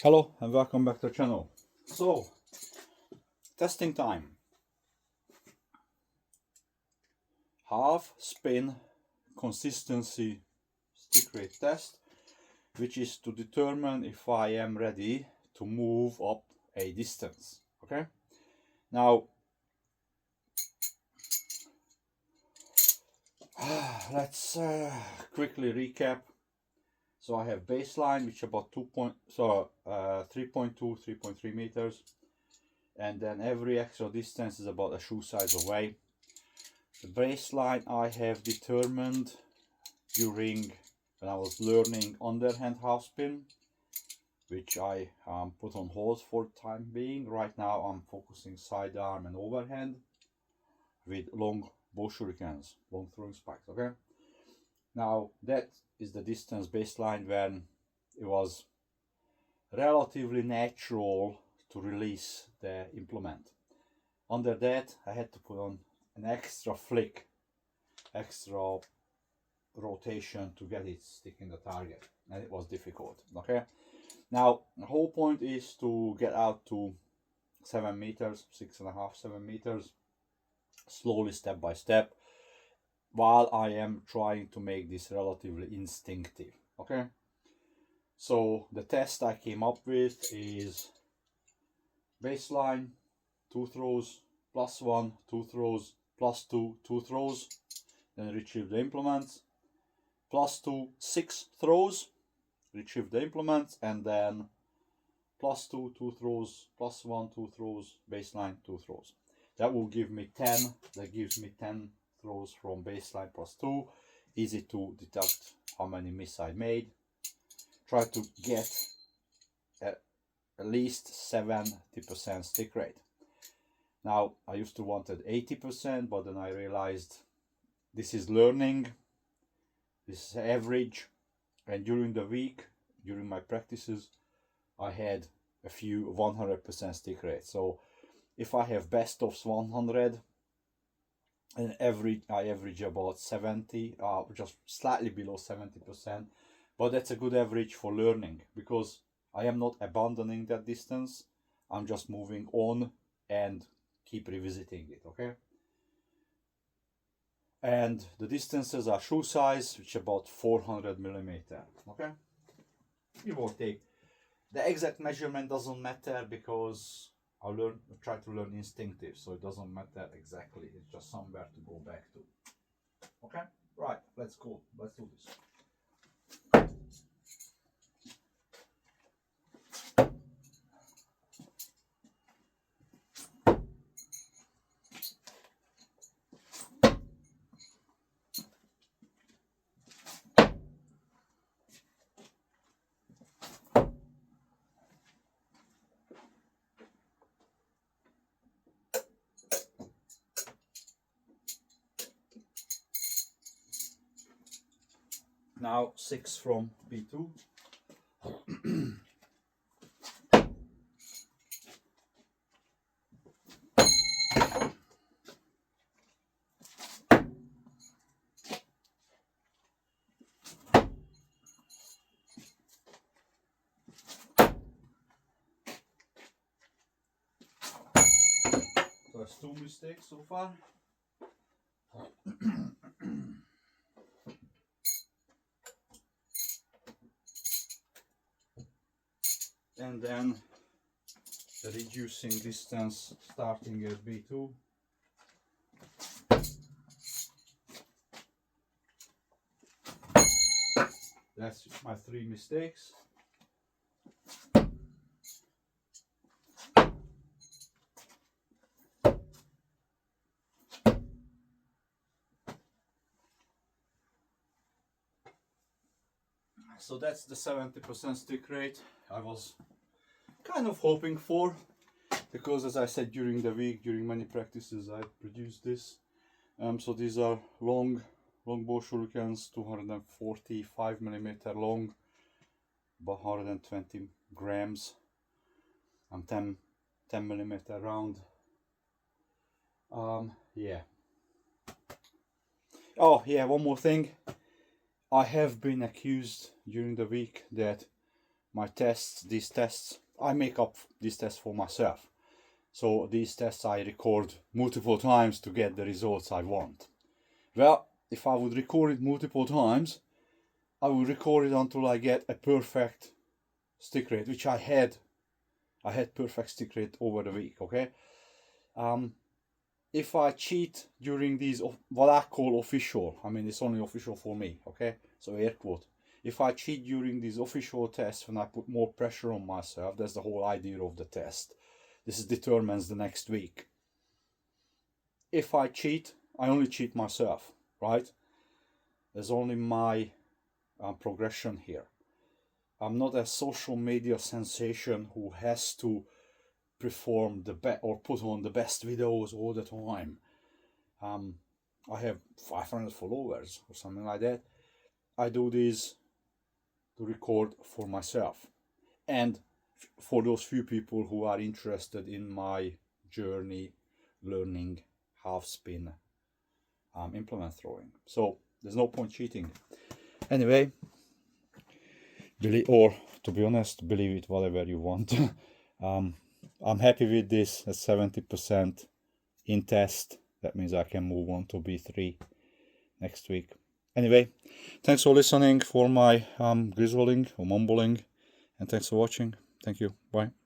Hello and welcome back to the channel. So, testing time. Half spin consistency stick rate test, which is to determine if I am ready to move up a distance. Okay. Now, let's quickly recap. So I have baseline, which is about 3.2, 3.3 meters, and then every extra distance is about a shoe size away. The baseline I have determined during when I was learning underhand half spin, which I put on hold for the time being. Right now I'm focusing sidearm and overhand with long bow shurikens, long throwing spikes. Okay. Now that is the distance baseline when it was relatively natural to release the implement. Under that I had to put on an extra flick, extra rotation to get it sticking the target, and it was difficult. Okay, now the whole point is to get out to 7 meters, 6.5, 7 meters, slowly, step by step, while I am trying to make this relatively instinctive. Okay, so the test I came up with is baseline 2 throws plus 1, 2 throws plus 2, 2 throws, then retrieve the implements, plus 2, 6 throws, retrieve the implements, and then plus 2, 2 throws, plus 1, 2 throws, baseline 2 throws. That will give me 10. That gives me 10 throws from baseline plus 2. Easy to deduct how many miss I made. Try to get at least 70% stick rate. Now I used to wanted 80%, but then I realized this is learning, this is average, and during the week, during my practices, I had a few 100% stick rate. So if I have best of 100, and I average about 70, just slightly below 70%, but that's a good average for learning because I am not abandoning that distance. I'm just moving on and keep revisiting it. Okay. And the distances are shoe size, which is about 400 millimeter. Okay, give or take. The exact measurement doesn't matter because I try to learn instinctive, so it doesn't matter exactly. It's just somewhere to go back to. Okay, right. Let's go. Let's do this. Now 6 from B2. So that's 2 mistakes so far. And then the reducing distance starting at B2. That's my 3 mistakes. So that's the 70% stick rate I was kind of hoping for, because as I said during the week, during many practices I produced this. So these are long bow shurikens, 245 millimeter long, about 120 grams, and 10 millimeter round. Yeah. Oh yeah, one more thing. I have been accused during the week that my tests, these tests, I make up these tests for myself. So these tests I record multiple times to get the results I want. Well, if I would record it multiple times, I would record it until I get a perfect stick rate, which I had. I had perfect stick rate over the week, okay? If I cheat during these, what I call official, I mean, it's only official for me, okay? So air quote. If I cheat during these official tests, when I put more pressure on myself, that's the whole idea of the test. This determines the next week. If I cheat, I only cheat myself, right? There's only my progression here. I'm not a social media sensation who has to perform the best or put on the best videos all the time. I have 500 followers or something like that. I do this to record for myself and for those few people who are interested in my journey learning half spin implement throwing. So there's no point cheating. Anyway, or to be honest, believe it whatever you want. I'm happy with this at 70% in test. That means I can move on to B3 next week. Anyway, thanks for listening for my grizzling or mumbling, and thanks for watching. Thank you. Bye.